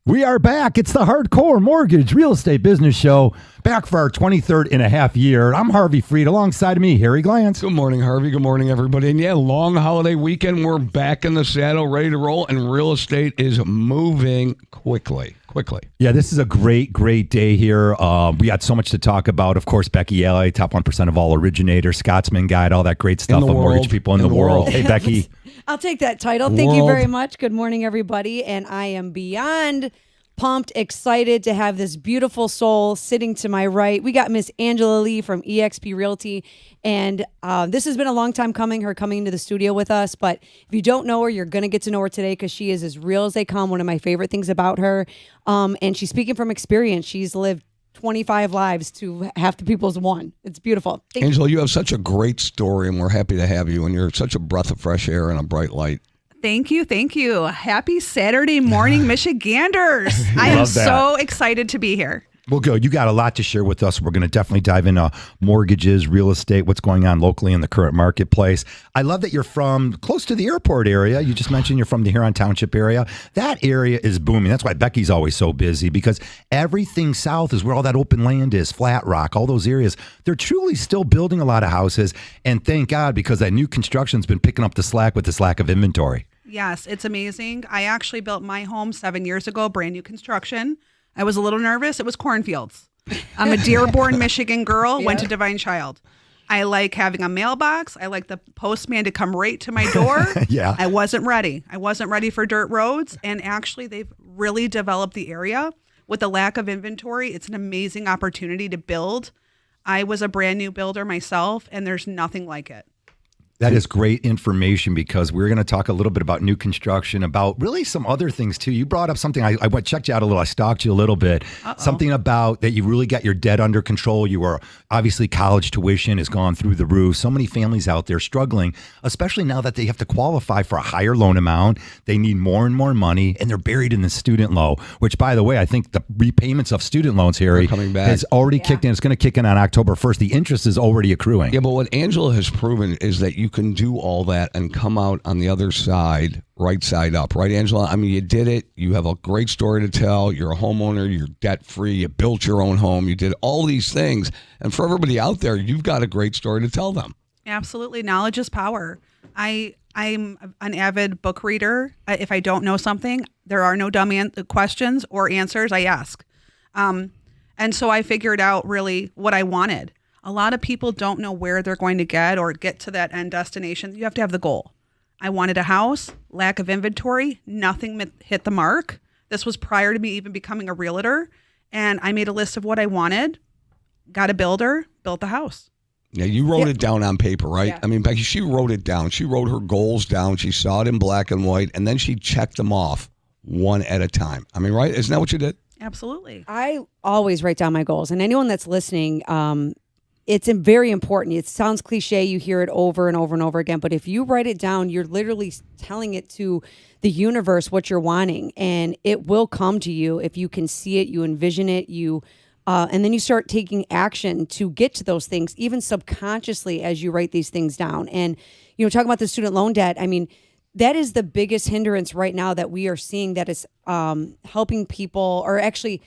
We are back. It's the Hardcore Mortgage Real Estate Business Show, back for our 23rd and a half year. I'm Harvey Freed. Alongside of me, Harry Glantz. Good morning, Harvey. Good morning, everybody. And yeah, long holiday weekend. We're back in the saddle, ready to roll, and real estate is moving quickly. Yeah, this is a great day here. We got so much to talk about. Of course, Becky Alley, top 1% of all originators, Scotsman Guide, all that great stuff of mortgage people in the world. Hey, Becky. I'll take that title. Thank you very much. Good morning, everybody. And I am beyond pumped, excited to have this beautiful soul sitting to my right. We got Miss Angela Lee from eXp Realty. And this has been a long time coming, her coming into the studio with us. But if you don't know her, you're going to get to know her today because she is as real as they come. One of my favorite things about her. And she's speaking from experience. She's lived 25 lives to half the people's one. It's beautiful. Angela, you have such a great story, and we're happy to have you. And you're such a breath of fresh air and a bright light. Thank you. Happy Saturday morning, Michiganders. I am so excited to be here. Well, good. You got a lot to share with us. We're going to definitely dive into mortgages, real estate, what's going on locally in the current marketplace. I love that you're from close to the airport area. You just mentioned you're from the Huron Township area. That area is booming. That's why Becky's always so busy, because everything south is where all that open land is, Flat Rock, all those areas. They're truly still building a lot of houses. And thank God, because that new construction's been picking up the slack with this lack of inventory. Yes, it's amazing. I actually built my home 7 years ago, brand new construction. I was a little nervous. It was cornfields. I'm a Dearborn, Michigan girl, went to Divine Child. I like having a mailbox. I like the postman to come right to my door. Yeah. I wasn't ready. I wasn't ready for dirt roads. And actually, they've really developed the area. With the lack of inventory, it's an amazing opportunity to build. I was a brand new builder myself, and there's nothing like it. That is great information, because we're going to talk a little bit about new construction, about really some other things too. You brought up something, I went checked you out a little, I stalked you a little bit. Something about that you really got your debt under control. You were obviously, college tuition has gone through the roof. So many families out there struggling, especially now that they have to qualify for a higher loan amount. They need more and more money, and they're buried in the student loan, which, by the way, I think the repayments of student loans, Harry, has already kicked in. It's going to kick in on October 1st. The interest is already accruing. Yeah, but what Angela has proven is that you can do all that and come out on the other side, right side up, right, Angela? I mean, you did it. You have a great story to tell. You're a homeowner. You're debt free. You built your own home. You did all these things. And for everybody out there, you've got a great story to tell them. Absolutely. Knowledge is power. I'm an avid book reader. If I don't know something, there are no dumb questions or answers. I ask. And so I figured out really what I wanted. A lot of people don't know where they're going to get to that end destination. You have to have the goal. I wanted a house, lack of inventory, nothing hit the mark. This was prior to me even becoming a realtor. And I made a list of what I wanted, got a builder, built the house. Yeah, you wrote it down on paper, right? Yeah. I mean, Becky, she wrote it down. She wrote her goals down. She saw it in black and white, and then she checked them off one at a time. I mean, right? Isn't that what you did? Absolutely. I always write down my goals. And anyone that's listening, it's very important. It sounds cliche. You hear it over and over and over again. But if you write it down, you're literally telling it to the universe what you're wanting. And it will come to you if you can see it, you envision it, and then you start taking action to get to those things, even subconsciously as you write these things down. And, talking about the student loan debt, I mean, that is the biggest hindrance right now that we are seeing that is helping people, or actually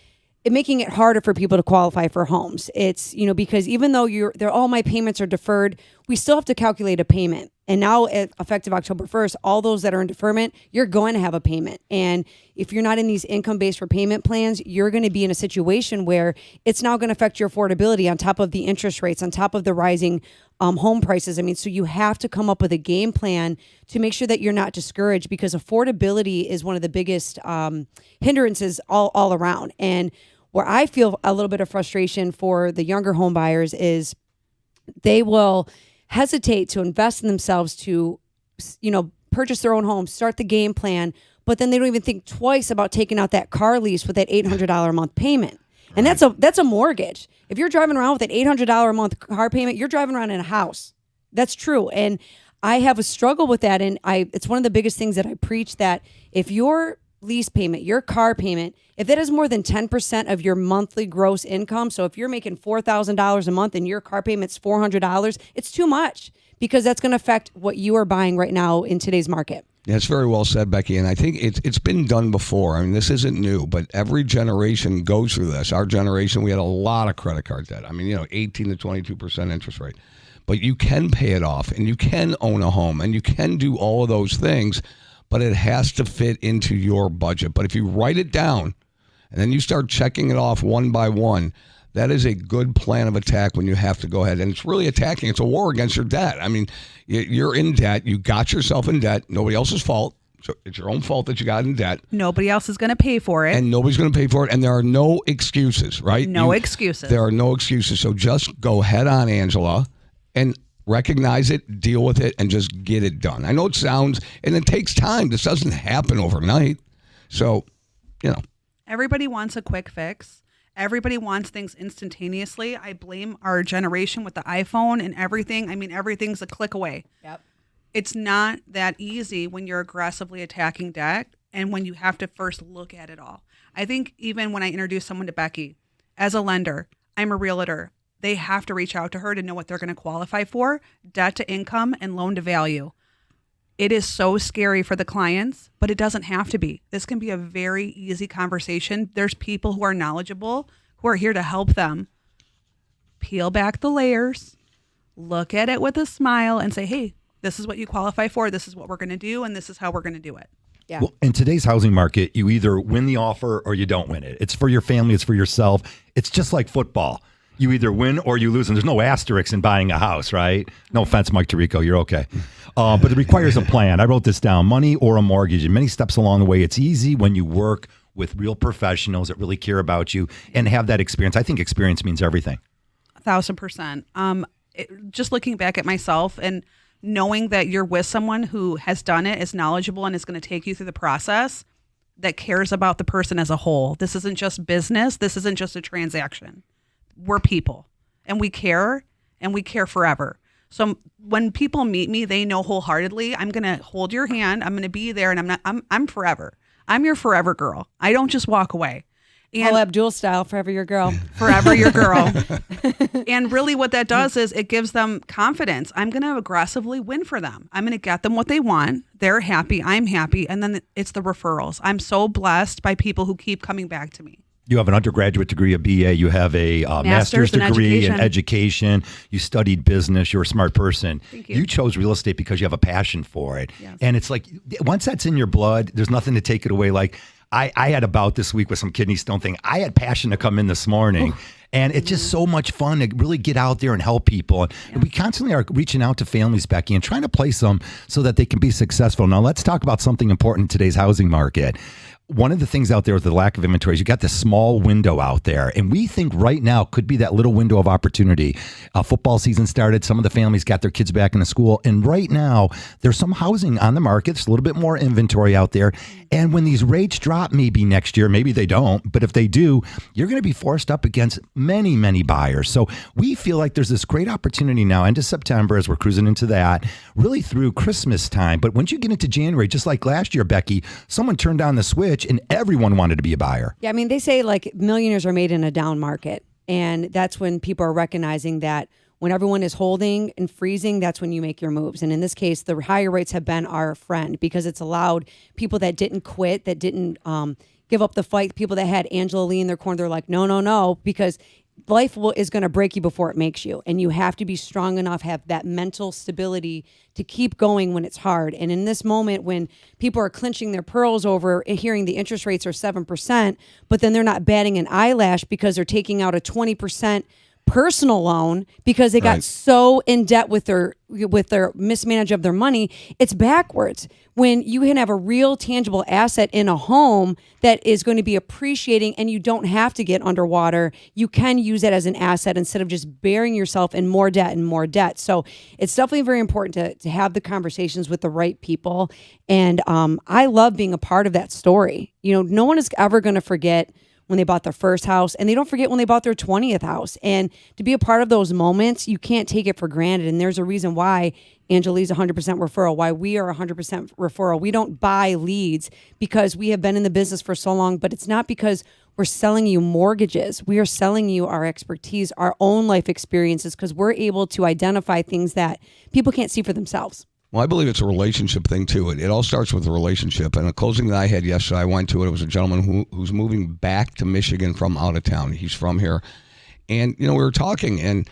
making it harder for people to qualify for homes. It's, because even though all my payments are deferred, we still have to calculate a payment. And now, effective October 1st, all those that are in deferment, you're going to have a payment. And if you're not in these income-based repayment plans, you're going to be in a situation where it's now going to affect your affordability on top of the interest rates, on top of the rising home prices. I mean, so you have to come up with a game plan to make sure that you're not discouraged, because affordability is one of the biggest hindrances all around. And where I feel a little bit of frustration for the younger home buyers is they will hesitate to invest in themselves to, purchase their own home, start the game plan, but then they don't even think twice about taking out that car lease with that $800 a month payment. And that's a mortgage. If you're driving around with an $800 a month car payment, you're driving around in a house. That's true. And I have a struggle with that. And it's one of the biggest things that I preach, that if your lease payment, your car payment, if that is more than 10% of your monthly gross income, so if you're making $4,000 a month and your car payment's $400, it's too much, because that's going to affect what you are buying right now in today's market. Yeah, it's very well said, Becky. And I think it's been done before. I mean, this isn't new, but every generation goes through this. Our generation, we had a lot of credit card debt. I mean, 18 to 22% interest rate. But you can pay it off, and you can own a home, and you can do all of those things, but it has to fit into your budget. But if you write it down and then you start checking it off one by one, that is a good plan of attack when you have to go ahead. And it's really attacking. It's a war against your debt. I mean, you're in debt. You got yourself in debt. Nobody else's fault. So it's your own fault that you got in debt. Nobody else is going to pay for it. And nobody's going to pay for it. And there are no excuses, right? No excuses. There are no excuses. So just go head on, Angela, and recognize it, deal with it, and just get it done. I know it sounds, and it takes time. This doesn't happen overnight. So, Everybody wants a quick fix. Everybody wants things instantaneously. I blame our generation with the iPhone and everything. I mean, everything's a click away. Yep. It's not that easy when you're aggressively attacking debt and when you have to first look at it all. I think even when I introduce someone to Becky, as a lender, I'm a realtor. They have to reach out to her to know what they're going to qualify for, debt to income and loan to value. It is so scary for the clients, but it doesn't have to be. This can be a very easy conversation. There's people who are knowledgeable who are here to help them peel back the layers, look at it with a smile and say, hey, this is what you qualify for. This is what we're going to do. And this is how we're going to do it. Yeah. Well, in today's housing market, you either win the offer or you don't win it. It's for your family. It's for yourself. It's just like football. You either win or you lose, and there's no asterisks in buying a house, right? No offense, Mike Tirico, you're okay. But it requires a plan. I wrote this down, money or a mortgage, and many steps along the way. It's easy when you work with real professionals that really care about you and have that experience. I think experience means everything. 1,000%. Just looking back at myself and knowing that you're with someone who has done it, is knowledgeable, and is going to take you through the process, that cares about the person as a whole. This isn't just business. This isn't just a transaction. We're people, and we care forever. So when people meet me, they know wholeheartedly, I'm going to hold your hand. I'm going to be there, and I'm forever. I'm your forever girl. I don't just walk away. And Paula Abdul style, forever your girl. forever your girl. And really what that does is it gives them confidence. I'm going to aggressively win for them. I'm going to get them what they want. They're happy. I'm happy. And then it's the referrals. I'm so blessed by people who keep coming back to me. You have an undergraduate degree, a BA. You have a master's in degree in education. education. You studied business. You're a smart person. Thank you. You chose real estate because you have a passion for it. Yes. And it's like, once that's in your blood, there's nothing to take it away. Like I had a bout this week with some kidney stone thing. I had passion to come in this morning. And it's just so much fun to really get out there and help people. And we constantly are reaching out to families, Becky, and trying to place them so that they can be successful. Now, let's talk about something important in today's housing market. One of the things out there with the lack of inventory is you got this small window out there. And we think right now could be that little window of opportunity. Football season started. Some of the families got their kids back into school. And right now, there's some housing on the market. There's a little bit more inventory out there. And when these rates drop maybe next year, maybe they don't, but if they do, you're going to be forced up against many, many buyers. So we feel like there's this great opportunity now, end of September, as we're cruising into that, really through Christmas time. But once you get into January, just like last year, Becky, someone turned on the switch and everyone wanted to be a buyer. Yeah, I mean, they say like millionaires are made in a down market. And that's when people are recognizing that when everyone is holding and freezing, that's when you make your moves. And in this case, the higher rates have been our friend because it's allowed people that didn't quit, that didn't give up the fight, people that had Angela Lee in their corner, they're like, no, because life is going to break you before it makes you. And you have to be strong enough, have that mental stability to keep going when it's hard. And in this moment, when people are clenching their pearls over hearing the interest rates are 7%, but then they're not batting an eyelash because they're taking out a 20% personal loan because they got so in debt with their mismanage of their money, it's backwards. When you can have a real tangible asset in a home that is going to be appreciating and you don't have to get underwater, you can use it as an asset instead of just burying yourself in more debt and more debt. So it's definitely very important to have the conversations with the right people. And I love being a part of that story. You know, no one is ever going to forget when they bought their first house, and they don't forget when they bought their 20th house. And to be a part of those moments, you can't take it for granted. And there's a reason why Angeli's 100% referral, why we are 100% referral. We don't buy leads because we have been in the business for so long, but it's not because we're selling you mortgages. We are selling you our expertise, our own life experiences, because we're able to identify things that people can't see for themselves. Well, I believe it's a relationship thing too. It all starts with a relationship. And a closing that I had yesterday, I went to it. It was a gentleman who's moving back to Michigan from out of town. He's from here. And, we were talking, and,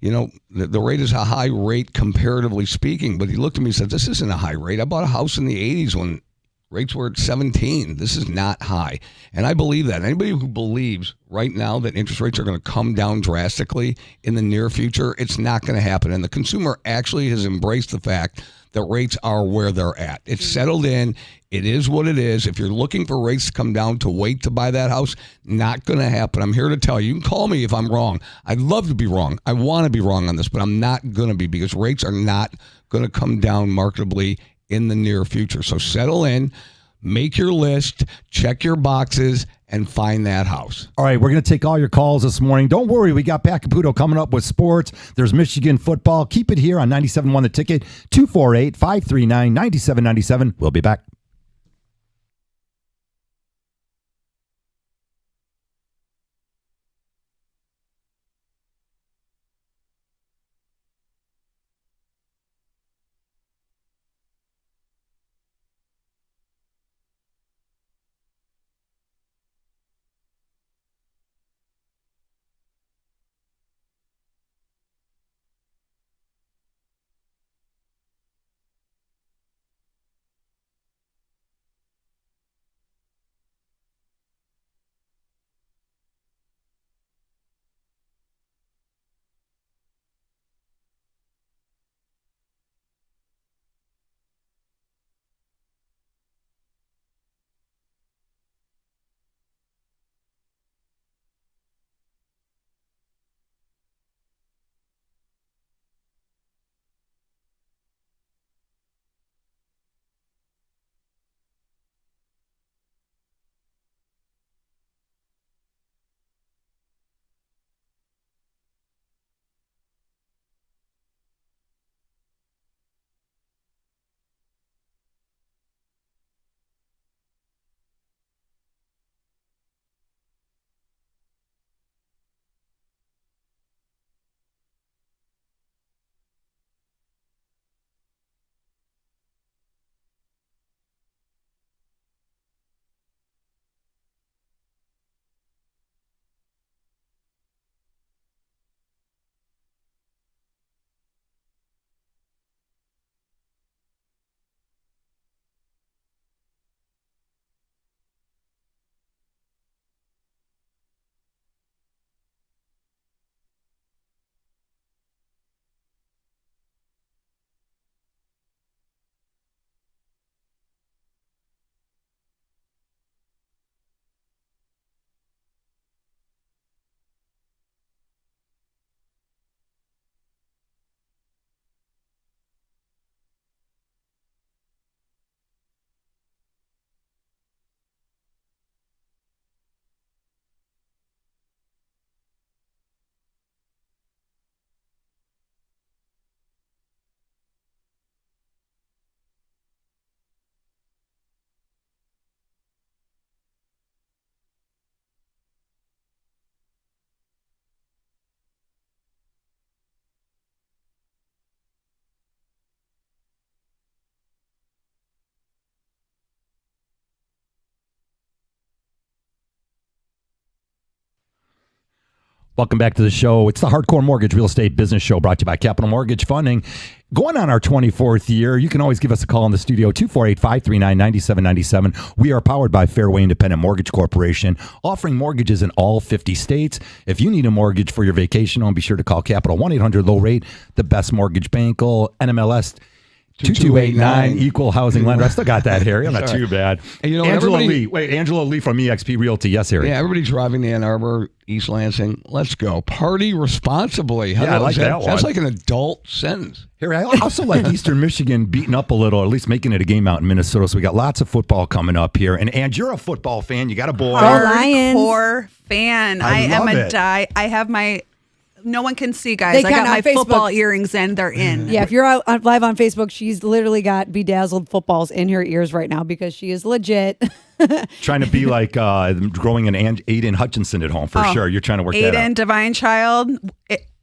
the rate is a high rate comparatively speaking. But he looked at me and said, this isn't a high rate. I bought a house in the 80s when rates were at 17. This is not high. And I believe that. Anybody who believes right now that interest rates are going to come down drastically in the near future, it's not going to happen. And the consumer actually has embraced the fact that rates are where they're at. It's settled in. It is what it is. If you're looking for rates to come down to wait to buy that house, not going to happen. I'm here to tell you. You can call me if I'm wrong. I'd love to be wrong. I want to be wrong on this, but I'm not going to be, because rates are not going to come down marketably in the near future. So settle in, make your list, check your boxes, and find that house. All right, we're going to take all your calls this morning. Don't worry, we got Pat Caputo coming up with sports. There's Michigan football. Keep it here on 97.1 The Ticket, 248-539-9797. We'll be back. Welcome back to the show. It's the Hardcore Mortgage Real Estate Business Show, brought to you by Capital Mortgage Funding. Going on our 24th year, you can always give us a call in the studio, 248-539-9797. We are powered by Fairway Independent Mortgage Corporation, offering mortgages in all 50 states. If you need a mortgage for your vacation home, be sure to call Capital 1-800-LOW-RATE, the best mortgage bank, NMLS 2289, equal housing lender. I still got that, Harry. I'm not too bad. And Angela Lee. Wait, Angela Lee from eXp Realty. Yes, Harry. Yeah, everybody's driving to Ann Arbor, East Lansing. Let's go. Party responsibly. Yeah, I like that one. That's like an adult sentence. Harry, I also like Eastern Michigan beating up a little, or at least making it a game out in Minnesota. So we got lots of football coming up here. And you're a football fan. You got a boy. Hardcore fan. I am love a it. die. I have my... No one can see, guys. They I can got my on Facebook. football earrings in. They're in. Yeah, if you're live on Facebook, she's literally got bedazzled footballs in her ears right now because she is legit. Trying to be like growing an Aiden Hutchinson at home for sure. You're trying to work that Aiden, out. Divine Child,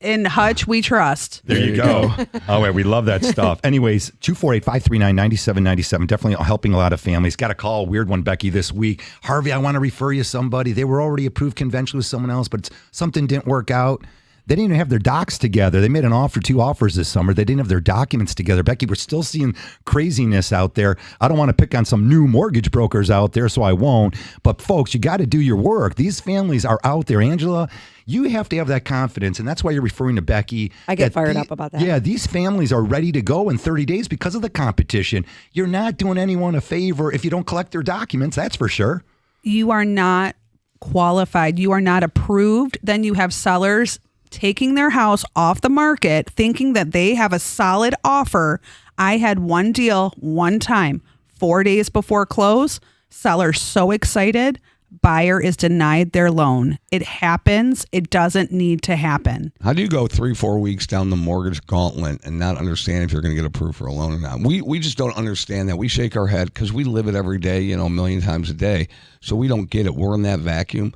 in Hutch, we trust. There you go. Oh, yeah, we love that stuff. Anyways, 248-539-9797. Definitely helping a lot of families. Got a call, weird one, Becky, this week. Harvey, I want to refer you to somebody. They were already approved conventionally with someone else, but something didn't work out. They didn't even have their docs together. They made an offer, 2 offers this summer. They didn't have their documents together. Becky, we're still seeing craziness out there. I don't want to pick on some new mortgage brokers out there, so I won't. But folks, you got to do your work. These families are out there. Angela, you have to have that confidence, and that's why you're referring to Becky. I get fired up about that. Yeah, these families are ready to go in 30 days because of the competition. You're not doing anyone a favor if you don't collect their documents, that's for sure. You are not qualified. You are not approved. Then you have sellers taking their house off the market thinking that they have a solid offer. I had one deal one time, 4 days before close, seller so excited, buyer is denied their loan. It happens. It doesn't need to happen. How do you go 3-4 weeks down the mortgage gauntlet and not understand if you're going to get approved for a loan or not? We just don't understand that. We shake our head because we live it every day, a million times a day. So we don't get it. We're in that vacuum.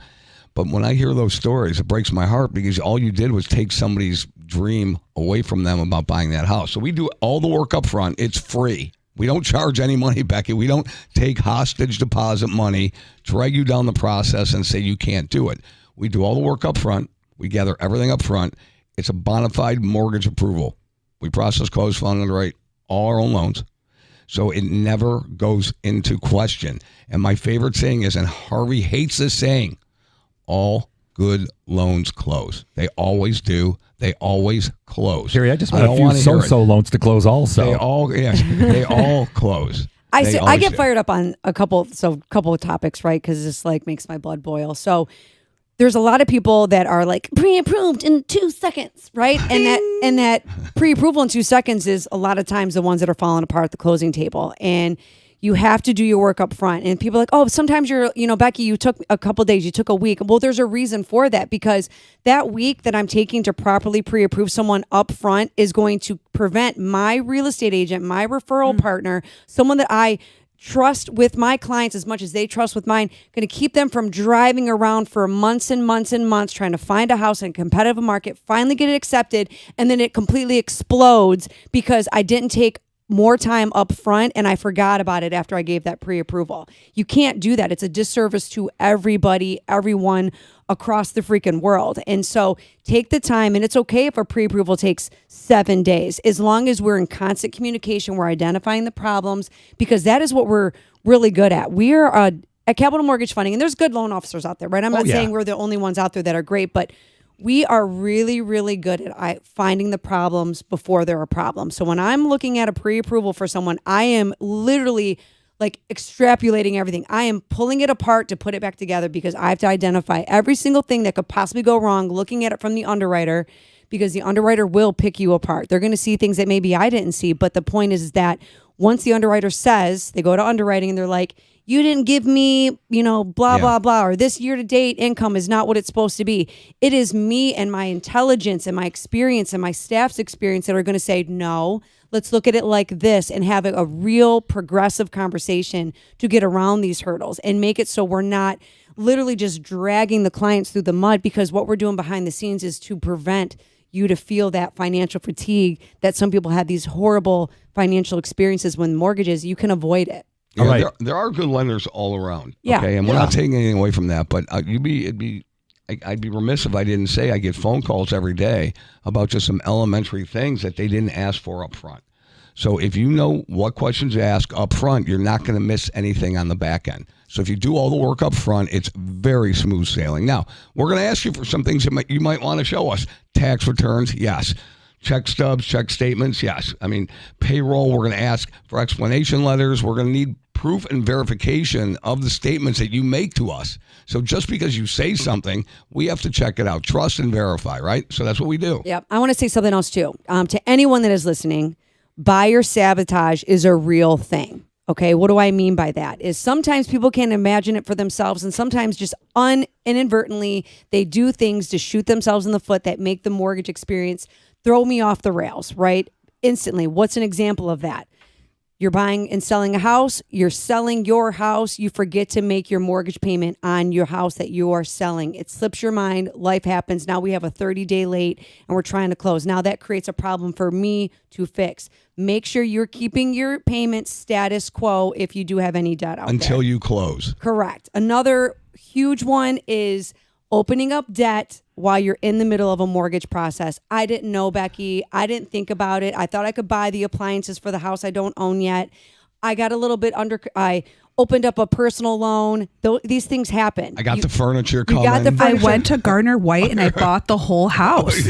But when I hear those stories, it breaks my heart because all you did was take somebody's dream away from them about buying that house. So we do all the work up front. It's free. We don't charge any money, Becky. We don't take hostage deposit money, drag you down the process and say you can't do it. We do all the work up front. We gather everything up front. It's a bona fide mortgage approval. We process, close, fund, underwrite all our own loans. So it never goes into question. And my favorite saying is, and Harvey hates this saying, all good loans close. They always do. They always close. Harry, I just want a few so-so loans to close also. They all close. I get fired up on a couple of topics, right? Because this makes my blood boil. So there's a lot of people that are like pre-approved in 2 seconds, right? And that pre-approval in 2 seconds is a lot of times the ones that are falling apart at the closing table. And you have to do your work up front. And people are like, oh, sometimes Becky, you took a couple days, you took a week. Well, there's a reason for that, because that week that I'm taking to properly pre-approve someone up front is going to prevent my real estate agent, my referral partner, someone that I trust with my clients as much as they trust with mine, going to keep them from driving around for months and months and months trying to find a house in a competitive market, finally get it accepted, and then it completely explodes because I didn't take more time up front and I forgot about it after I gave that pre-approval. You can't do that. It's a disservice to everybody, everyone across the freaking world. And so take the time, and it's okay if a pre-approval takes 7 days, as long as we're in constant communication, we're identifying the problems, because that is what we're really good at. We are at Capital Mortgage Funding, and there's good loan officers out there, right? I'm not saying we're the only ones out there that are great, but we are really, really good at finding the problems before there are problems. So when I'm looking at a pre-approval for someone, I am literally extrapolating everything. I am pulling it apart to put it back together because I have to identify every single thing that could possibly go wrong, looking at it from the underwriter, because the underwriter will pick you apart. They're going to see things that maybe I didn't see. But the point is that once the underwriter says, they go to underwriting and they're like, you didn't give me, blah, blah, blah, or this year-to-date income is not what it's supposed to be. It is me and my intelligence and my experience and my staff's experience that are going to say, no, let's look at it like this and have a real progressive conversation to get around these hurdles and make it so we're not literally just dragging the clients through the mud, because what we're doing behind the scenes is to prevent you to feel that financial fatigue that some people have, these horrible financial experiences when mortgages, you can avoid it. Yeah, right. there are good lenders all around. Yeah. Okay, and we're not taking anything away from that. But I'd be remiss if I didn't say I get phone calls every day about just some elementary things that they didn't ask for up front. So if you know what questions to ask up front, you're not going to miss anything on the back end. So if you do all the work up front, it's very smooth sailing. Now, we're going to ask you for some things that you might want to show us. Tax returns, yes. Check stubs, check statements, yes. I mean, payroll, we're going to ask for explanation letters. We're going to need proof and verification of the statements that you make to us. So just because you say something, we have to check it out. Trust and verify, right? So that's what we do. Yep. I want to say something else too. To anyone that is listening, buyer sabotage is a real thing. Okay, what do I mean by that? Is sometimes people can't imagine it for themselves, and sometimes just inadvertently they do things to shoot themselves in the foot that make the mortgage experience throw me off the rails, right? Instantly. What's an example of that? You're buying and selling a house, you're selling your house, you forget to make your mortgage payment on your house that you are selling. It slips your mind, life happens. Now we have a 30-day late and we're trying to close. Now that creates a problem for me to fix. Make sure you're keeping your payment status quo if you do have any debt out Until there. you close. Correct. Another huge one is opening up debt while you're in the middle of a mortgage process. I didn't know, Becky. I didn't think about it. I thought I could buy the appliances for the house I don't own yet. I got a little bit I opened up a personal loan. These things happen. I got the furniture coming. got the I furniture. went to Gardner White and I bought the whole house.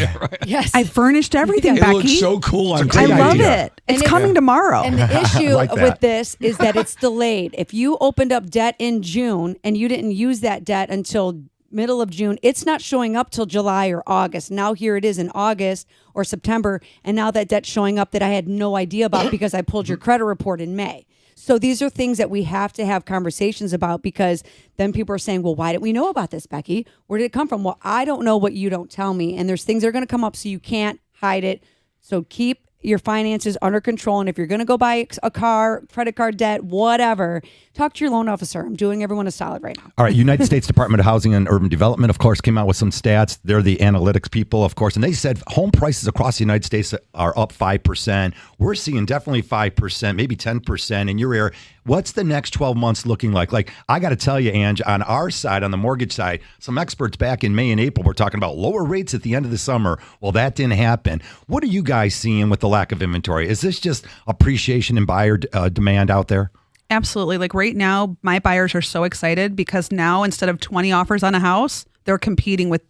Yes. I furnished everything, It Becky. looks so cool on I great TV. love idea. it. It's And coming tomorrow. And the issue like that. with this is that it's delayed. If you opened up debt in June and you didn't use that debt until middle of June, it's not showing up till July or August. Now here it is in August or September, and now that debt's showing up that I had no idea about because I pulled your credit report in May. So these are things that we have to have conversations about, because then people are saying, well, why didn't we know about this, Becky? Where did it come from? Well, I don't know what you don't tell me. And there's things that are going to come up, so you can't hide it. So keep your finances under control. And if you're going to go buy a car, credit card debt, whatever, talk to your loan officer. I'm doing everyone a solid right now. All right, United States Department of Housing and Urban Development, of course, came out with some stats. They're the analytics people, of course, and they said home prices across the United States are up 5%. We're seeing definitely 5%, maybe 10% in your area. What's the next 12 months looking like? Like, I got to tell you, Ange, on our side, on the mortgage side, some experts back in May and April were talking about lower rates at the end of the summer. Well, that didn't happen. What are you guys seeing with the lack of inventory? Is this just appreciation and buyer demand out there? Absolutely. Like right now, my buyers are so excited because now instead of 20 offers on a house, they're competing with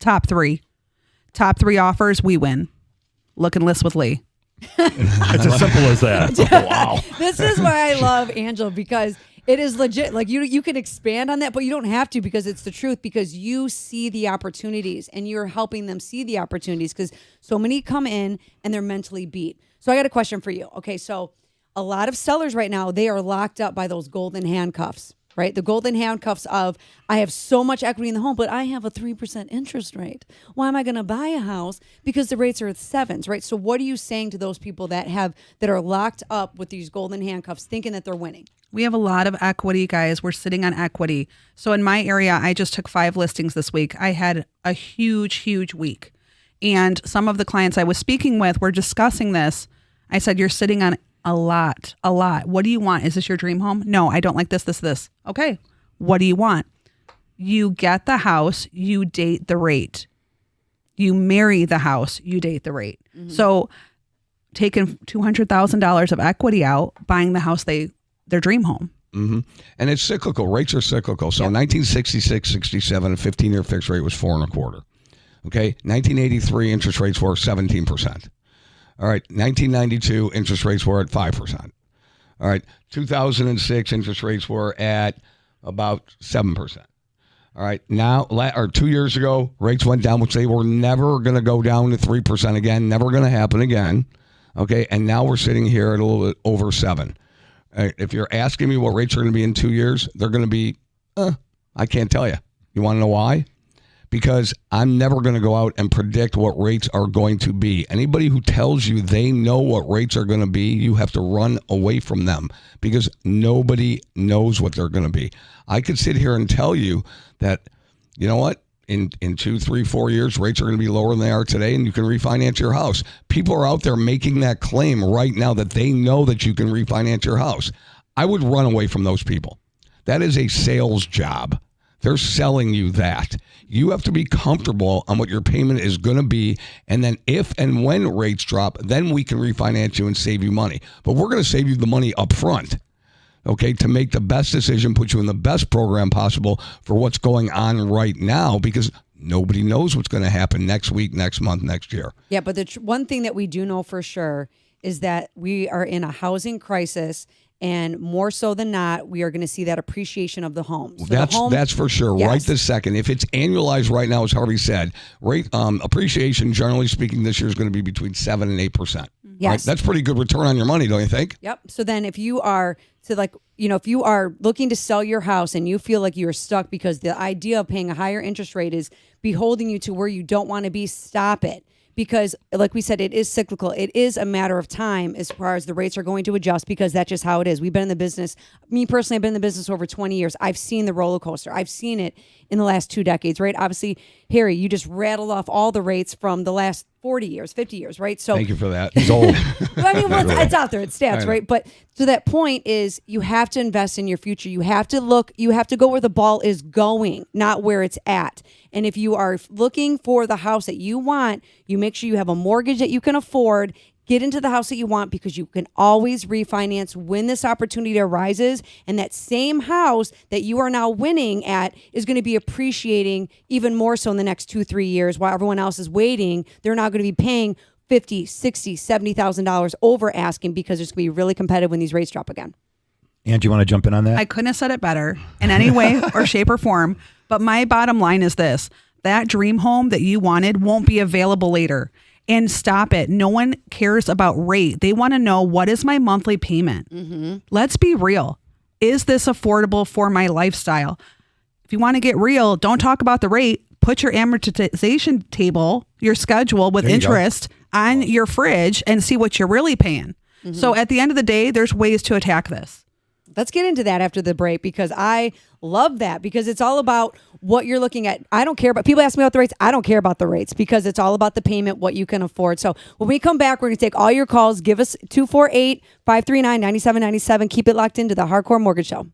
top three. Top three offers, we win. Look and list with Lee. It's as simple as that. Wow. This is why I love Angela, because it is legit. Like you can expand on that, but you don't have to, because it's the truth, because you see the opportunities and you're helping them see the opportunities, because so many come in and they're mentally beat. So I got a question for you. Okay, so a lot of sellers right now, they are locked up by those golden handcuffs, right? The golden handcuffs of, I have so much equity in the home, but I have a 3% interest rate. Why am I going to buy a house? Because the rates are at 7s, right? So what are you saying to those people that are locked up with these golden handcuffs, thinking that they're winning? We have a lot of equity, guys. We're sitting on equity. So in my area, I just took 5 listings this week. I had a huge week. And some of the clients I was speaking with were discussing this. I said, you're sitting on a lot. What do you want? Is this your dream home? No, I don't like this. Okay. What do you want? You get the house, you date the rate. You marry the house, you date the rate. Mm-hmm. So taking $200,000 of equity out, buying the house their dream home. Mm-hmm. And it's cyclical. Rates are cyclical. So 1966, 67, a 15-year fixed rate was 4.25%. Okay. 1983 interest rates were 17%. All right, 1992 interest rates were at 5%. All right, 2006 interest rates were at about 7%. All right, now, 2 years ago, rates went down, which they were never going to go down to 3% again, never going to happen again. Okay, and now we're sitting here at a little bit over 7. If you're asking me what rates are going to be in 2 years, they're going to be, I can't tell you. You want to know why? Because I'm never going to go out and predict what rates are going to be. Anybody who tells you they know what rates are going to be, you have to run away from them, because nobody knows what they're going to be. I could sit here and tell you that, you know what, in 2, 3, 4 years, rates are going to be lower than they are today, and you can refinance your house. People are out there making that claim right now that they know that you can refinance your house. I would run away from those people. That is a sales job. They're selling you that. You have to be comfortable on what your payment is going to be. And then if and when rates drop, then we can refinance you and save you money. But we're going to save you the money up front, okay, to make the best decision, put you in the best program possible for what's going on right now, because nobody knows what's going to happen next week, next month, next year. Yeah, but the one thing that we do know for sure is that we are in a housing crisis. And more so than not, we are going to see that appreciation of the homes. So that's for sure. Yes. Right this second. If it's annualized right now, as Harvey said, rate appreciation, generally speaking, this year is going to be between 7 and 8%. Yes. Right? That's pretty good return on your money, don't you think? Yep. So then if you are if you are looking to sell your house and you feel like you're stuck because the idea of paying a higher interest rate is beholding you to where you don't want to be, stop it. because like we said, it is cyclical. It is a matter of time as far as the rates are going to adjust, because that's just how it is. We've been in the business. Me personally, I've been in the business over 20 years. I've seen the roller coaster. I've seen it in the last 2 decades, right? Obviously, Harry, you just rattled off all the rates from the last 40 years, 50 years, right? So Thank you for that. He's old. I mean, well, it's out there, it's I stats, know. right? But to that point is you have to invest in your future. You have to look, you have to go where the ball is going, not where it's at. And if you are looking for the house that you want, you make sure you have a mortgage that you can afford. Get into the house that you want, because you can always refinance when this opportunity arises. And that same house that you are now winning at is going to be appreciating even more so in the next 2-3 years, while everyone else is waiting. They're now going to be paying $50,000, $60,000, $70,000 over asking, because it's going to be really competitive when these rates drop again. Angie, you want to jump in on that? I couldn't have said it better in any way or shape or form. But my bottom line is this: that dream home that you wanted won't be available later. And stop it. No one cares about rate. They want to know, what is my monthly payment? Let's be real. Is this affordable for my lifestyle? If you want to get real, don't talk about the rate. Put your amortization table, your schedule with There you go. interest on your fridge, and see what you're really paying. So at the end of the day, there's ways to attack this. Let's get into that after the break, because I love that, because it's all about what you're looking at. I don't care about, people ask me about the rates. I don't care about the rates, because it's all about the payment, what you can afford. So when we come back, we're going to take all your calls. Give us 248-539-9797. Keep it locked into the Hardcore Mortgage Show.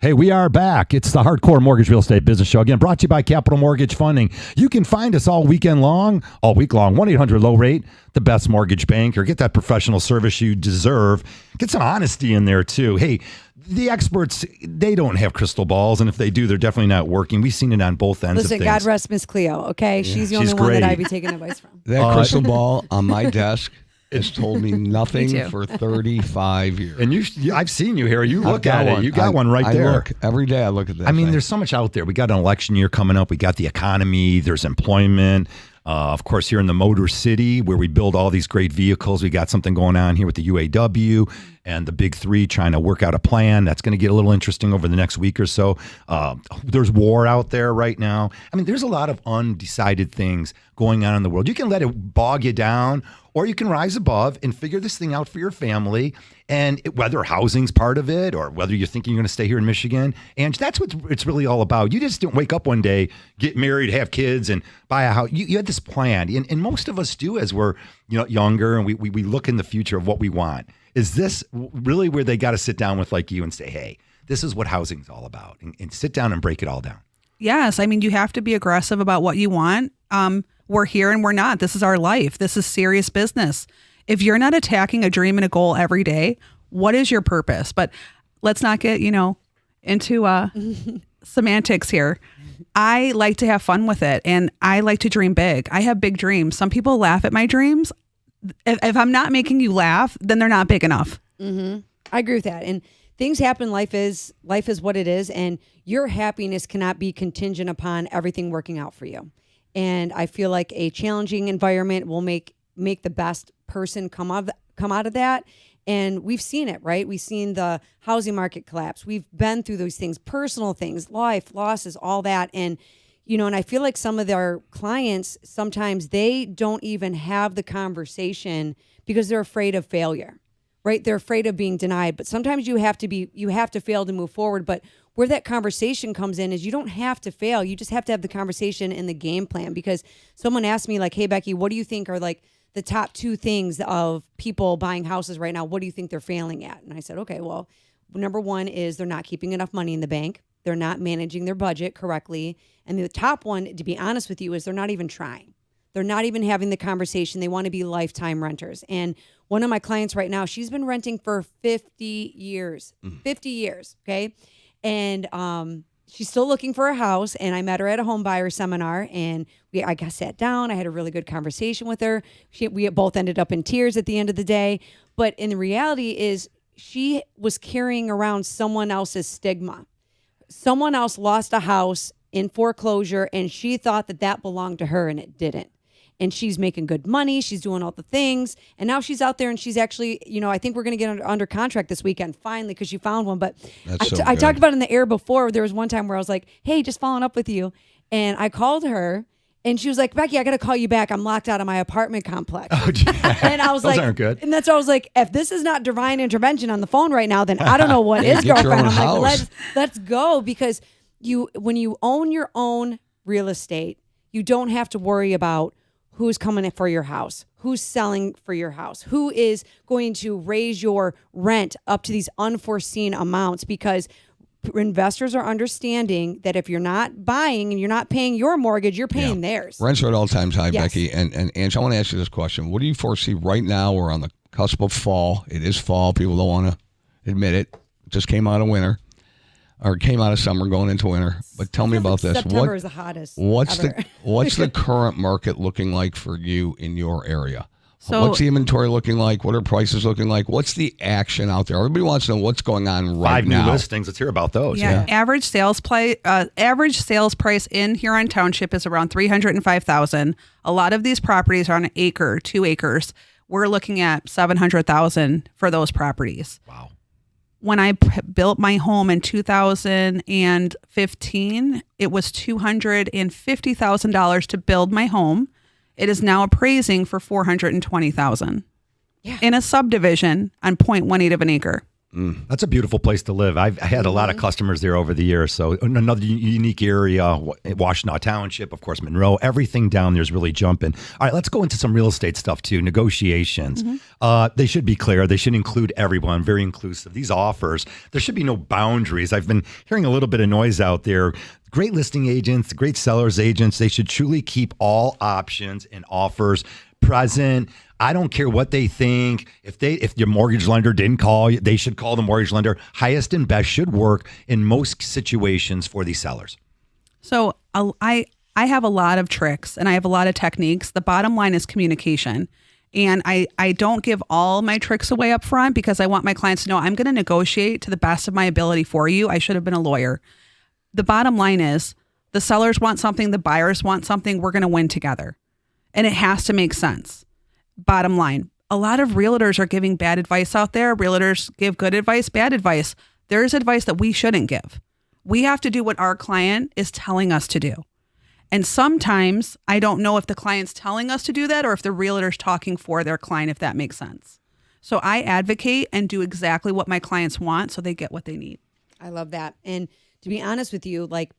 Hey, we are back. It's the Hardcore Mortgage Real Estate Business Show. Again, brought to you by Capital Mortgage Funding. You can find us all week long, 1-800-LOW-RATE, the best mortgage banker. Get that professional service you deserve. Get some honesty in there, too. Hey, the experts, they don't have crystal balls, and if they do, they're definitely not working. We've seen it on both ends Listen, of God things. rest Miss Cleo, okay? She's the only She's one that great. I'd be taking advice from. That crystal ball on my desk has told me Me nothing too. for 35 years. And I've seen you here. You I've look got at it. one. You got one right I there. Look, every day I look at that. I mean, thing. there's so much out there. We got an election year coming up. We got the economy. There's employment. Of course, here in the Motor City, where we build all these great vehicles, we got something going on here with the UAW and the Big Three trying to work out a plan. That's going to get a little interesting over the next week or so. There's war out there right now. I mean, there's a lot of undecided things going on in the world. You can let it bog you down, or you can rise above and figure this thing out for your family. And whether housing's part of it, or whether you're thinking you're going to stay here in Michigan, and that's what it's really all about. You just don't wake up one day, get married, have kids, and buy a house. You had this plan, and most of us do as we're younger, and we look in the future of what we want. Is this really where they got to sit down with like you and say, hey, this is what housing's all about, and sit down and break it all down? Yes. I mean, you have to be aggressive about what you want. We're here and we're not. This is our life. This is serious business. If you're not attacking a dream and a goal every day, what is your purpose? But let's not get, into semantics here. I like to have fun with it, and I like to dream big. I have big dreams. Some people laugh at my dreams. If I'm not making you laugh, then they're not big enough. I agree with that. And things happen. Life is what it is. And your happiness cannot be contingent upon everything working out for you. And I feel like a challenging environment will make the best person come out of that. And we've seen it, right? We've seen the housing market collapse. We've been through those things, personal things, life, losses, all that. And, and I feel like some of our clients, sometimes they don't even have the conversation because they're afraid of failure, right? They're afraid of being denied. But sometimes you have to fail to move forward. But where that conversation comes in is you don't have to fail. You just have to have the conversation and the game plan. Because someone asked me like, hey, Becky, what do you think are like the top 2 things of people buying houses right now? What do you think they're failing at? And I said, okay, well, number 1 is they're not keeping enough money in the bank. They're not managing their budget correctly. And the top one, to be honest with you, is they're not even trying. They're not even having the conversation. They want to be lifetime renters. And one of my clients right now, she's been renting for 50 years. 50 years, okay? And she's still looking for a house. And I met her at a home buyer seminar, and I got sat down. I had a really good conversation with her. We both ended up in tears at the end of the day. But in the reality is she was carrying around someone else's stigma. Someone else lost a house in foreclosure, and she thought that belonged to her, and it didn't. And she's making good money. She's doing all the things. And now she's out there, and she's actually, I think we're going to get under contract this weekend finally because she found one. But I talked about it in the air before. There was one time where I was like, hey, just following up with you. And I called her, and she was like, Becky, I got to call you back. I'm locked out of my apartment complex. Oh, yeah. And I was Those like, aren't good. And that's why I was like, if this is not divine intervention on the phone right now, then I don't know what is, Get your girlfriend. own I'm like, house. let's go. Because when you own your own real estate, you don't have to worry about who's coming in for your house, who's selling for your house, who is going to raise your rent up to these unforeseen amounts, because investors are understanding that if you're not buying and you're not paying your mortgage, you're paying theirs. Rents are at all-time high, Yes. Becky. And Ange, I want to ask you this question. What do you foresee right now? We're on the cusp of fall. It is fall. People don't want to admit it. Just came out of winter. Or came out of summer, going into winter. But tell me about this. September is the hottest. What's ever. what's the current market looking like for you in your area? So- what's the inventory looking like? What are prices looking like? What's the action out there? Everybody wants to know what's going on right 5 new now. listings. Let's hear about those. Yeah. Average sales price in Huron Township is around $305,000. A lot of these properties are on an acre, 2 acres. We're looking at $700,000 for those properties. Wow. When I built my home in 2015, it was $250,000 to build my home. It is now appraising for $420,000 in a subdivision on 0.18 of an acre. That's a beautiful place to live. I had a lot of customers there over the years. So another unique area, Washtenaw Township, of course, Monroe, everything down there is really jumping. All right, let's go into some real estate stuff too. Negotiations. They should be clear. They should include everyone, very inclusive. These offers, there should be no boundaries. I've been hearing a little bit of noise out there. Great listing agents, great sellers agents, they should truly keep all options and offers present. I don't care what they think. If your mortgage lender didn't call you, they should call the mortgage lender. Highest and best should work in most situations for these sellers. So I have a lot of tricks and I have a lot of techniques. The bottom line is communication. And I don't give all my tricks away up front because I want my clients to know I'm going to negotiate to the best of my ability for you. I should have been a lawyer. The bottom line is the sellers want something, the buyers want something. We're going to win together. And it has to make sense. Bottom line, a lot of realtors are giving bad advice out there. Realtors give good advice, bad advice. There's advice that we shouldn't give. We have to do what our client is telling us to do. And sometimes I don't know if the client's telling us to do that or if the realtor's talking for their client, if that makes sense. So I advocate and do exactly what my clients want so they get what they need. I love that. And to be honest with you, like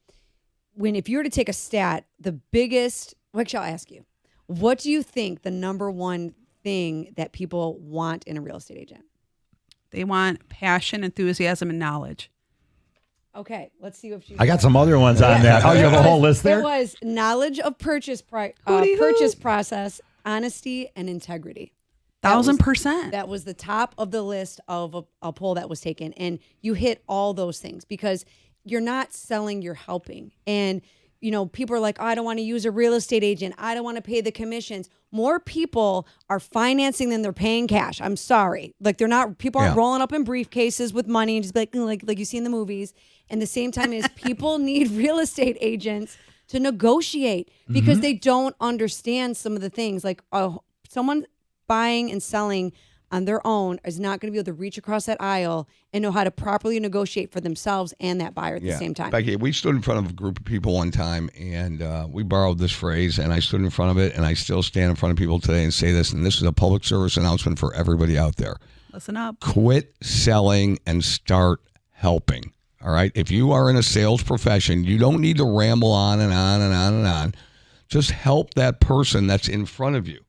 if you were to take a stat, the biggest, what shall I ask you? What do you think the number one thing that people want in a real estate agent? They want passion, enthusiasm, and knowledge. Okay, let's see if she. I got some other ones on that. Oh, you have a whole list there? It was knowledge of purchase process, honesty, and integrity. 1,000%. That was the top of the list of a poll that was taken. And you hit all those things because you're not selling, you're helping. And people are like, oh, I don't want to use a real estate agent. I don't want to pay the commissions. More people are financing than they're paying cash. I'm sorry. Like people aren't rolling up in briefcases with money and just like you see in the movies. And the same time is people need real estate agents to negotiate because they don't understand some of the things. Like someone buying and selling on their own is not going to be able to reach across that aisle and know how to properly negotiate for themselves and that buyer at the same time. Becky, we stood in front of a group of people one time, and we borrowed this phrase, and I stood in front of it, and I still stand in front of people today and say this, and this is a public service announcement for everybody out there. Listen up. Quit selling and start helping, all right? If you are in a sales profession, you don't need to ramble on and on and on and on. Just help that person that's in front of you.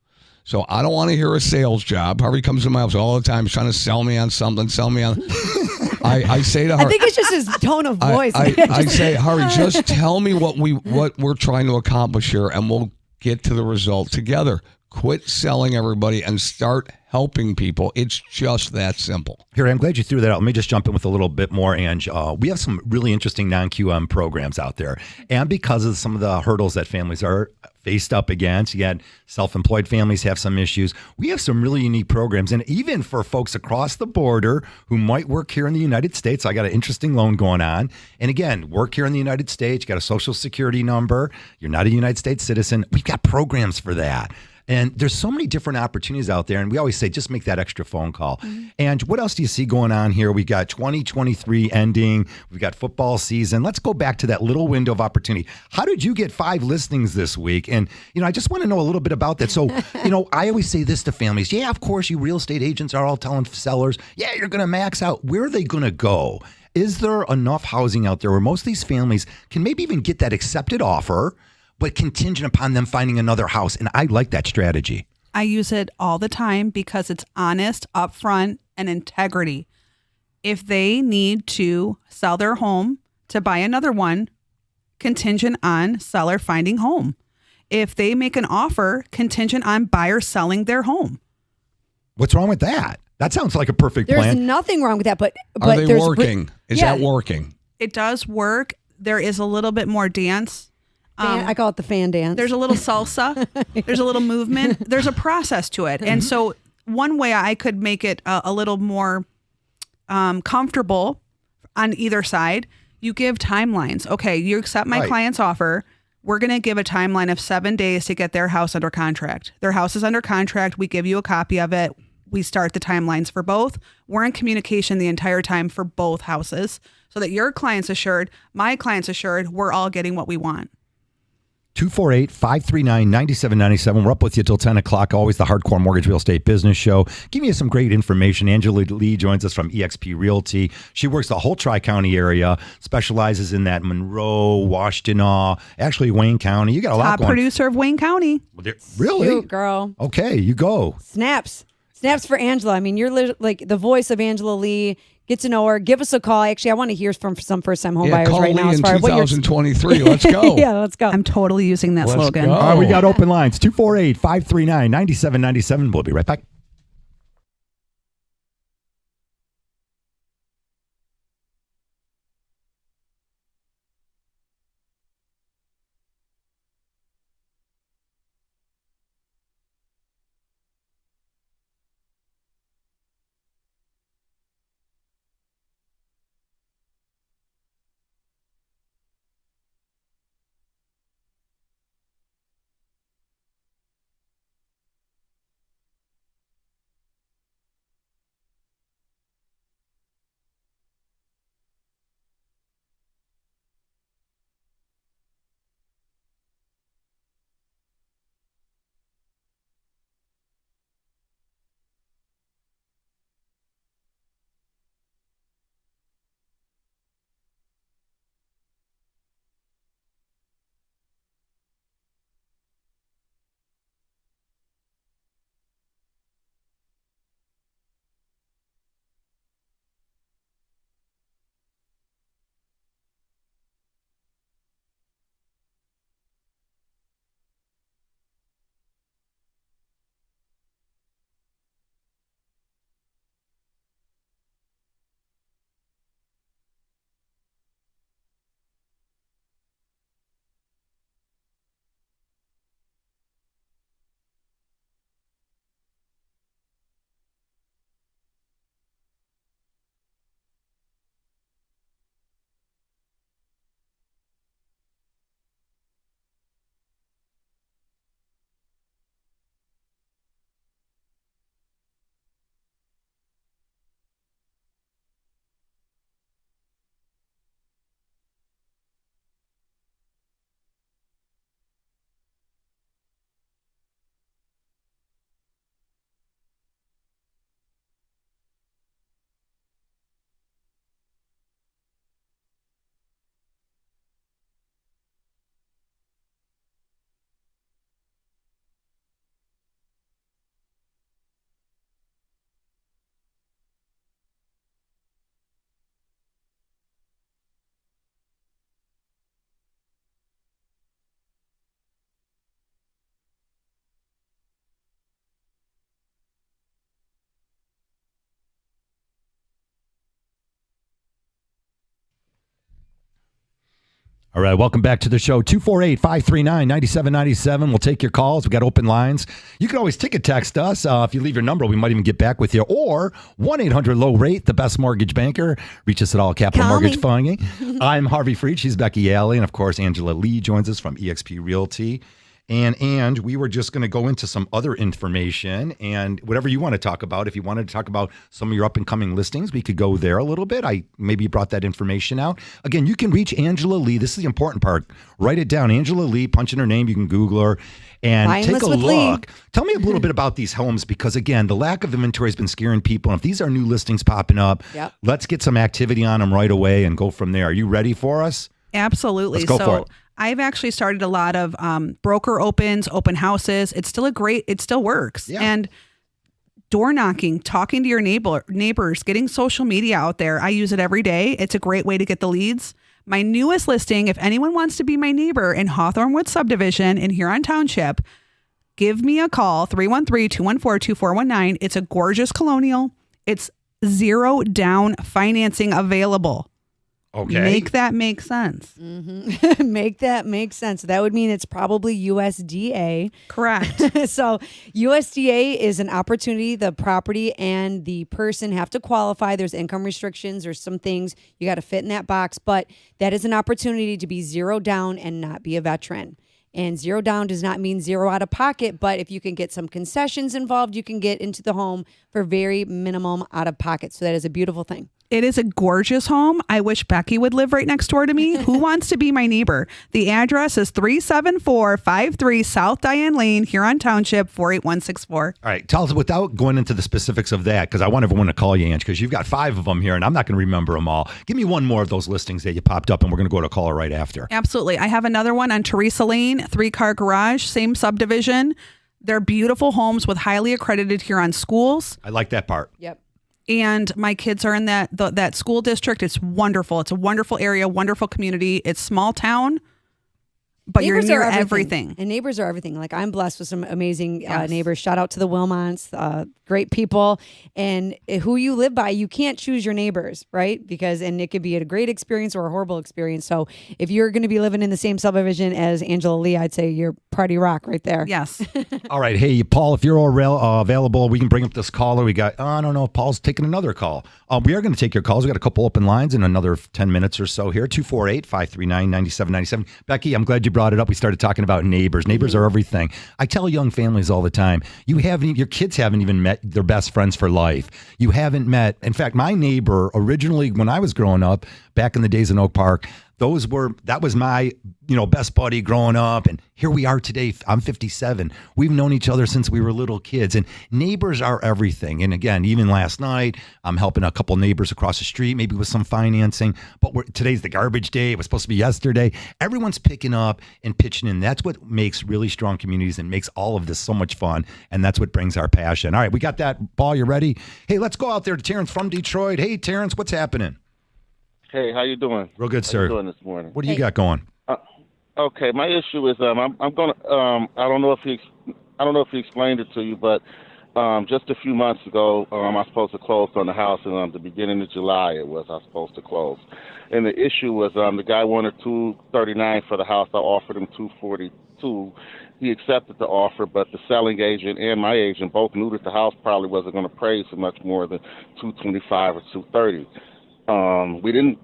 So I don't want to hear a sales job. Harvey comes to my office all the time trying to sell me on something, I say to Harvey, I think it's just his tone of voice. I say, Harvey, just tell me what we're trying to accomplish here, and we'll get to the result together. Quit selling everybody and start helping people. It's just that simple. Here, I'm glad you threw that out. Let me just jump in with a little bit more, Ange. We have some really interesting non-QM programs out there. And because of some of the hurdles that families are faced up against, you got self-employed families have some issues. We have some really unique programs. And even for folks across the border who might work here in the United States, I got an interesting loan going on. And again, work here in the United States, you got a social security number, you're not a United States citizen. We've got programs for that. And there's so many different opportunities out there. And we always say, just make that extra phone call. And what else do you see going on here? We got 2023 ending. We've got football season. Let's go back to that little window of opportunity. How did you get 5 listings this week? And, I just want to know a little bit about that. So, I always say this to families. Yeah, of course, you real estate agents are all telling sellers, yeah, you're going to max out. Where are they going to go? Is there enough housing out there where most of these families can maybe even get that accepted offer, but contingent upon them finding another house? And I like that strategy. I use it all the time because it's honest, upfront, and integrity. If they need to sell their home to buy another one, contingent on seller finding home. If they make an offer, contingent on buyer selling their home. What's wrong with that? That sounds like a perfect There's plan. nothing wrong with that, but Are they there's working? Is that working? It does work. There is a little bit more dance. I call it the fan dance. There's a little salsa. There's a little movement. There's a process to it. And so one way I could make it a little more comfortable on either side, you give timelines. Okay, you accept my client's offer. We're going to give a timeline of 7 days to get their house under contract. Their house is under contract. We give you a copy of it. We start the timelines for both. We're in communication the entire time for both houses so that your client's assured, my client's assured, we're all getting what we want. 248-539-9797. We're up with you till 10 o'clock. Always the Hardcore Mortgage Real Estate Business Show. Give you some great information. Angela Lee joins us from eXp Realty. She works the whole Tri-County area, specializes in that Monroe, Washtenaw, actually Wayne County. You got a lot Top going. producer of Wayne County. Really? Shoot, girl. Okay, you go. Snaps for Angela. I mean, you're like the voice of Angela Lee. Get to know her. Give us a call. Actually, I want to hear from some first-time home buyers call right Lee now. in 2023. Let's go. Yeah, let's go. I'm totally using that Let's slogan. go. All right, we got open lines. 248-539-9797. We'll be right back. All right, welcome back to the show. 248-539-9797. We'll take your calls. We got open lines. You can always ticket text us. If you leave your number, we might even get back with you. Or 1-800-LOW-RATE, the best mortgage banker. Reach us at all Capital Call Mortgage me. Funding. I'm Harvey Freed. She's Becky Alley. And, of course, Angela Lee joins us from eXp Realty. And we were just going to go into some other information and whatever you want to talk about. If you wanted to talk about some of your up and coming listings, we could go there a little bit. I maybe brought that information out. Again, you can reach Angela Lee. This is the important part. Write it down. Angela Lee, punch in her name. You can Google her and Buying take list a with Lee. look. Tell me a little bit about these homes because, again, the lack of inventory has been scaring people. And if these are new listings popping up, Yep. let's get some activity on them right away and go from there. Are you ready for us? Absolutely. Let's go for it. I've actually started a lot of broker opens, open houses. It still works. Yeah. And door knocking, talking to your neighbors, getting social media out there. I use it every day. It's a great way to get the leads. My newest listing, if anyone wants to be my neighbor in Hawthorne Woods subdivision in Huron Township, give me a call, 313-214-2419. It's a gorgeous colonial. It's 0 down financing available. Okay. Make that make sense. Make that make sense. That would mean it's probably USDA. Correct. So USDA is an opportunity. The property and the person have to qualify. There's income restrictions. There's some things you got to fit in that box, but that is an opportunity to be 0 down and not be a veteran. And 0 down does not mean 0 out of pocket, but if you can get some concessions involved, you can get into the home for very minimum out of pocket. So that is a beautiful thing. It is a gorgeous home. I wish Becky would live right next door to me. Who wants to be my neighbor? The address is 37453 South Diane Lane, Huron Township, 48164. All right, tell us without going into the specifics of that, because I want everyone to call you, Ange, because you've got 5 of them here, and I'm not going to remember them all. Give me one more of those listings that you popped up, and we're going to go to caller right after. Absolutely. I have another one on Teresa Lane, 3-car garage, same subdivision. They're beautiful homes with highly accredited Huron schools. I like that part. Yep. And my kids are in that school district. It's wonderful. It's a wonderful area, wonderful community. It's small town, but Neighbors you're near are everything. And neighbors are everything. Like, I'm blessed with some amazing Yes. neighbors. Shout out to the Wilmots, great people. And who you live by, you can't choose your neighbors, right? And it could be a great experience or a horrible experience. So if you're going to be living in the same subdivision as Angela Lee, I'd say you're party rock right there. Yes. All right. Hey, Paul, if you're available, we can bring up this caller. We got, I don't know if Paul's taking another call. We are going to take your calls. We got a couple open lines in another 10 minutes or so here. 248-539-9797. Becky, I'm glad you brought it up. We started talking about neighbors. Neighbors are everything. I tell young families all the time, your kids haven't even met their best friends for life. You haven't met. In fact, my neighbor originally, when I was growing up, back in the days in Oak Park, that was my, best buddy growing up. And here we are today. I'm 57. We've known each other since we were little kids, and neighbors are everything. And again, even last night, I'm helping a couple neighbors across the street, maybe with some financing, but today's the garbage day. It was supposed to be yesterday. Everyone's picking up and pitching in. That's what makes really strong communities and makes all of this so much fun. And that's what brings our passion. All right. We got that. Paul, you ready? Hey, let's go out there to Terrence from Detroit. Hey, Terrence, what's happening? Hey, how you doing? Real good, How sir. you doing this morning? What do you got going? Okay, my issue is I'm gonna I don't know if he explained it to you, but just a few months ago I was supposed to close on the house, and the beginning of July I was supposed to close, and the issue was the guy wanted $239 for the house. I offered him $242. He accepted the offer, but the selling agent and my agent both knew that the house probably wasn't going to appraise for much more than $225 or $230.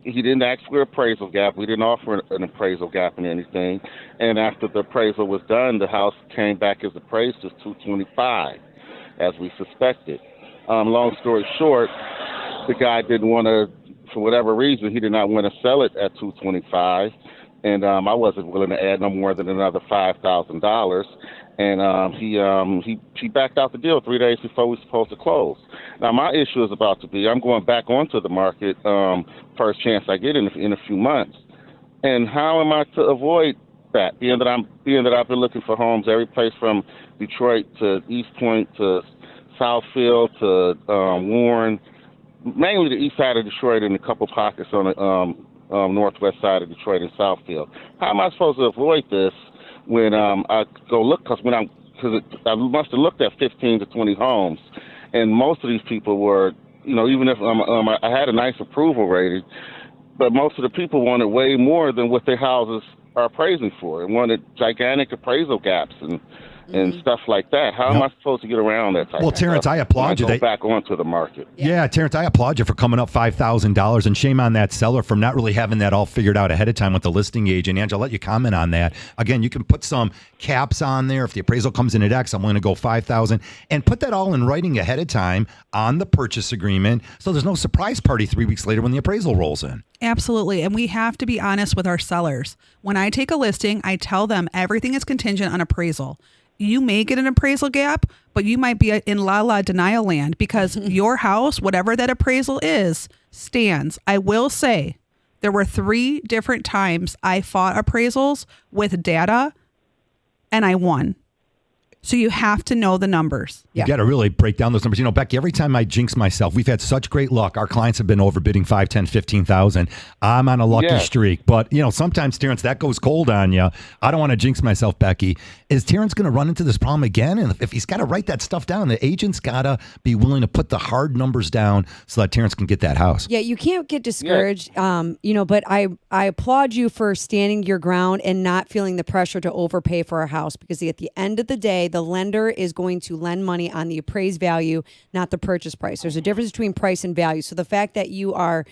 He didn't ask for an appraisal gap. We didn't offer an appraisal gap in anything. And after the appraisal was done, the house came back as appraised as $225, as we suspected. Long story short, the guy didn't want to, for whatever reason, he did not want to sell it at $225. And I wasn't willing to add no more than another $5,000. And he backed out the deal 3 days before we were supposed to close. Now, my issue is about to be, I'm going back onto the market first chance I get in a few months. And how am I to avoid that? Being that I've been looking for homes every place from Detroit to East Point to Southfield to Warren, mainly the east side of Detroit and a couple pockets on the northwest side of Detroit and Southfield. How am I supposed to avoid this when I go look? Because I must have looked at 15 to 20 homes, and most of these people were, even if I had a nice approval rating, but most of the people wanted way more than what their houses are appraising for, and wanted gigantic appraisal gaps and stuff like that. How am I supposed to get around that type of Terrence, stuff I applaud you. Go back onto the market. Yeah, Terrence, I applaud you for coming up $5,000, and shame on that seller for not really having that all figured out ahead of time with the listing agent. Angela, I'll let you comment on that. Again, you can put some caps on there. If the appraisal comes in at X, I'm going to go $5,000, and put that all in writing ahead of time on the purchase agreement, so there's no surprise party 3 weeks later when the appraisal rolls in. Absolutely. And we have to be honest with our sellers. When I take a listing, I tell them everything is contingent on appraisal. You may get an appraisal gap, but you might be in la denial land because your house, whatever that appraisal is, stands. I will say there were 3 different times I fought appraisals with data and I won. So you have to know the numbers. You got to really break down those numbers. Becky, every time I jinx myself, we've had such great luck. Our clients have been overbidding 5, 10, 15,000. I'm on a lucky streak. But, sometimes, Terrence, that goes cold on you. I don't want to jinx myself, Becky. Is Terrence going to run into this problem again? And if he's got to write that stuff down, the agent's got to be willing to put the hard numbers down so that Terrence can get that house. Yeah, you can't get discouraged, but I applaud you for standing your ground and not feeling the pressure to overpay for a house, because at the end of the day, the lender is going to lend money on the appraised value, not the purchase price. There's a difference between price and value. So the fact that you are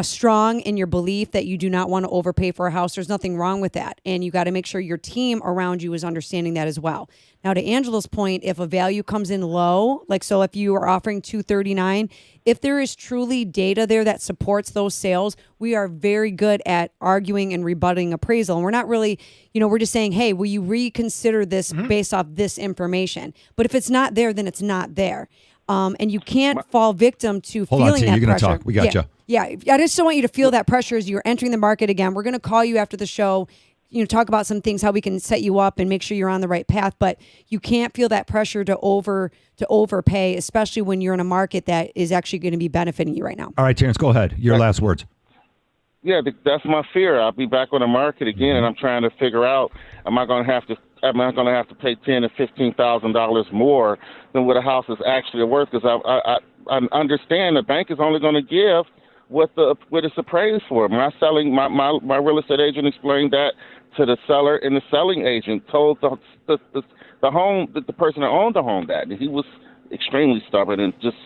strong in your belief that you do not want to overpay for a house, there's nothing wrong with that. And you got to make sure your team around you is understanding that as well. Now, to Angela's point, if a value comes in low, like so if you are offering $239, if there is truly data there that supports those sales, we are very good at arguing and rebutting appraisal. And we're not really, we're just saying, hey, will you reconsider this based off this information? But if it's not there, then it's not there. And you can't fall victim to Hold on, feeling T, that you're going to pressure. talk. We got you. Yeah, I just don't want you to feel that pressure as you're entering the market again. We're going to call you after the show, talk about some things, how we can set you up and make sure you're on the right path. But you can't feel that pressure to overpay, especially when you're in a market that is actually going to be benefiting you right now. All right, Terrence, go ahead. Your last words. Yeah, that's my fear. I'll be back on the market again, and I'm trying to figure out: am I going to have to pay $10,000 to $15,000 more than what a house is actually worth? Because I understand the bank is only going to give what it's appraised for. My real estate agent explained that to the seller, and the selling agent told the person that owned the home that, and he was extremely stubborn and just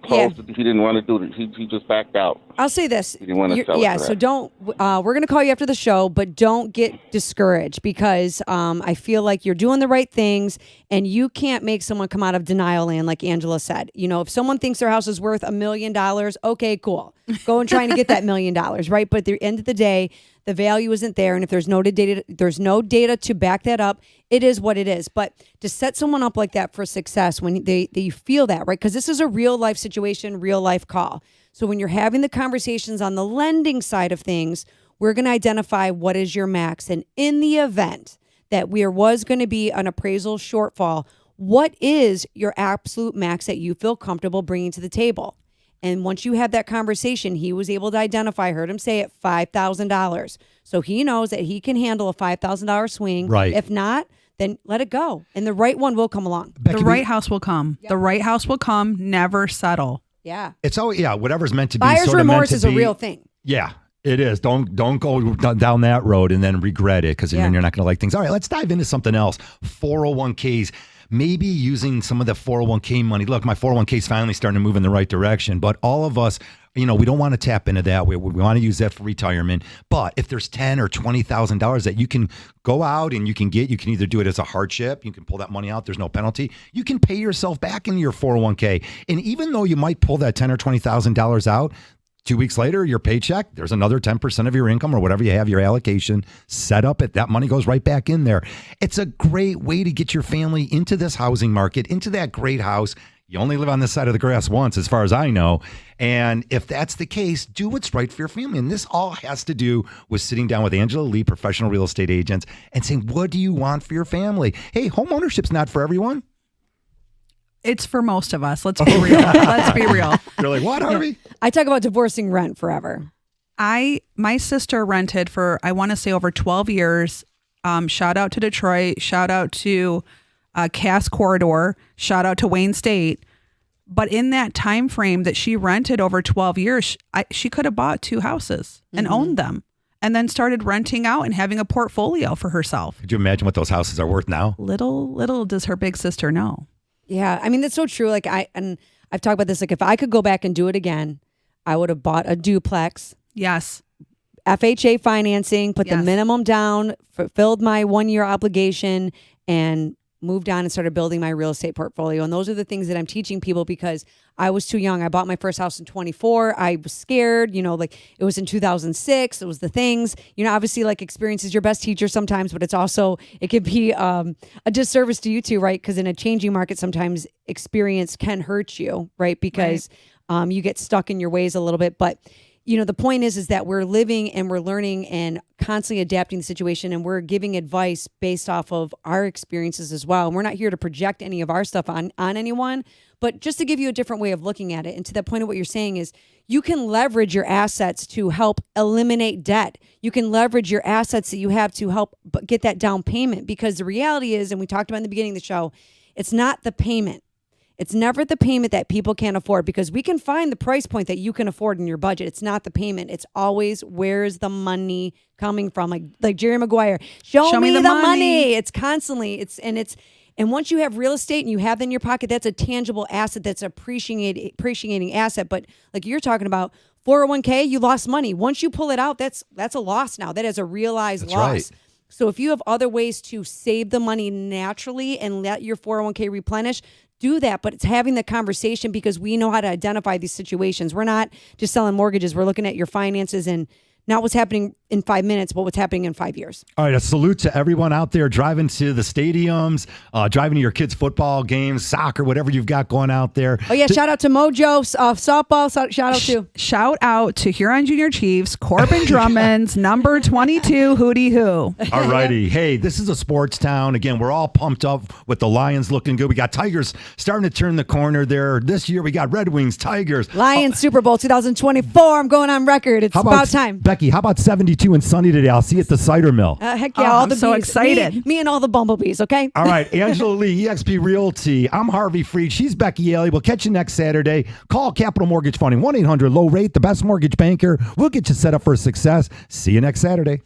closed it. He didn't want to do it. He just backed out. I'll say this. He didn't want to sell it for so that. don't, we're going to call you after the show, but don't get discouraged because I feel like you're doing the right things and you can't make someone come out of denial land like Angela said. If someone thinks their house is worth $1 million, okay, cool. Go and try to get that $1 million, right? But at the end of the day, the value isn't there. And if there's no data to back that up, it is what it is. But to set someone up like that for success when they feel that, right? Because this is a real life situation, real life call. So when you're having the conversations on the lending side of things, we're going to identify what is your max. And in the event that there was going to be an appraisal shortfall, what is your absolute max that you feel comfortable bringing to the table? And once you have that conversation, he was able to identify, heard him say it, $5,000. So he knows that he can handle a $5,000 swing. Right. If not, then let it go. And the right one will come along. Becky, The right house will come. The right house will come. Never settle. Yeah. It's always, whatever's meant to be. Buyer's sort of meant remorse to is a be. real thing. Yeah, it is. Don't go down that road and then regret it because then you're not going to like things. All right, let's dive into something else. 401ks. Maybe using some of the 401k money. Look, my 401k is finally starting to move in the right direction, but all of us, we don't want to tap into that. We want to use that for retirement. But if there's $10,000 or $20,000 that you can go out and you can either do it as a hardship. You can pull that money out. There's no penalty. You can pay yourself back into your 401k. And even though you might pull that $10,000 or $20,000 out, 2 weeks later, your paycheck, there's another 10% of your income or whatever you have your allocation set up. That money goes right back in there. It's a great way to get your family into this housing market, into that great house. You only live on this side of the grass once, as far as I know. And if that's the case, do what's right for your family. And this all has to do with sitting down with Angela Lee, professional real estate agents, and saying, what do you want for your family? Hey, home ownership's not for everyone. It's for most of us. Let's be real. Let's be real. You're like, what, Harvey? I talk about divorcing rent forever. My sister rented for, I want to say, over 12 years. Shout out to Detroit. Shout out to Cass Corridor. Shout out to Wayne State. But in that time frame that she rented over 12 years, she could have bought 2 houses and owned them and then started renting out and having a portfolio for herself. Could you imagine what those houses are worth now? Little does her big sister know. Yeah, I mean, that's so true. Like I've talked about this. Like if I could go back and do it again, I would have bought a duplex, Yes. FHA financing, put the Yes. minimum down, fulfilled my 1-year obligation, and moved on and started building my real estate portfolio. And those are the things that I'm teaching people because I was too young. I bought my first house in 24. I was scared, like it was in 2006. It was the things, obviously like experience is your best teacher sometimes, but it could be a disservice to you too, right? Because in a changing market, sometimes experience can hurt you, right? Because you get stuck in your ways a little bit. But the point is that we're living and we're learning and constantly adapting the situation, and we're giving advice based off of our experiences as well. And we're not here to project any of our stuff on anyone, but just to give you a different way of looking at it. And to that point of what you're saying is you can leverage your assets to help eliminate debt. You can leverage your assets that you have to help get that down payment, because the reality is, and we talked about in the beginning of the show, it's not the payment. It's never the payment that people can't afford, because we can find the price point that you can afford in your budget. It's not the payment. It's always, where's the money coming from? Like Jerry Maguire, show me the money. It's constantly, and once you have real estate and you have that in your pocket, that's a tangible asset. That's appreciating asset. But like you're talking about 401k, you lost money. Once you pull it out, that's a loss now. That is a realized loss. right. So if you have other ways to save the money naturally and let your 401k replenish, do that. But it's having the conversation because we know how to identify these situations. We're not just selling mortgages. We're looking at your finances and not what's happening in 5 minutes, but what's happening in 5 years. All right, a salute to everyone out there driving to the stadiums, driving to your kids' football games, soccer, whatever you've got going out there. Oh, yeah. Shout out to Mojo softball. Shout out to. Shout out to Huron Junior Chiefs, Corbin Drummond's number 22 Hootie Hoo. All righty. Hey, this is a sports town. Again, we're all pumped up with the Lions looking good. We got Tigers starting to turn the corner there. This year, we got Red Wings, Tigers. Lions Super Bowl 2024. I'm going on record. It's about time. Becky, how about 72 and sunny today? I'll see you at the cider mill. Heck yeah. Oh, all I'm the so bees. excited. Me and all the bumblebees, okay? All right, Angela Lee, eXp Realty. I'm Harvey Freed. She's Becky Haley. We'll catch you next Saturday. Call Capital Mortgage Funding, 1-800-LOW-RATE, the best mortgage banker. We'll get you set up for success. See you next Saturday.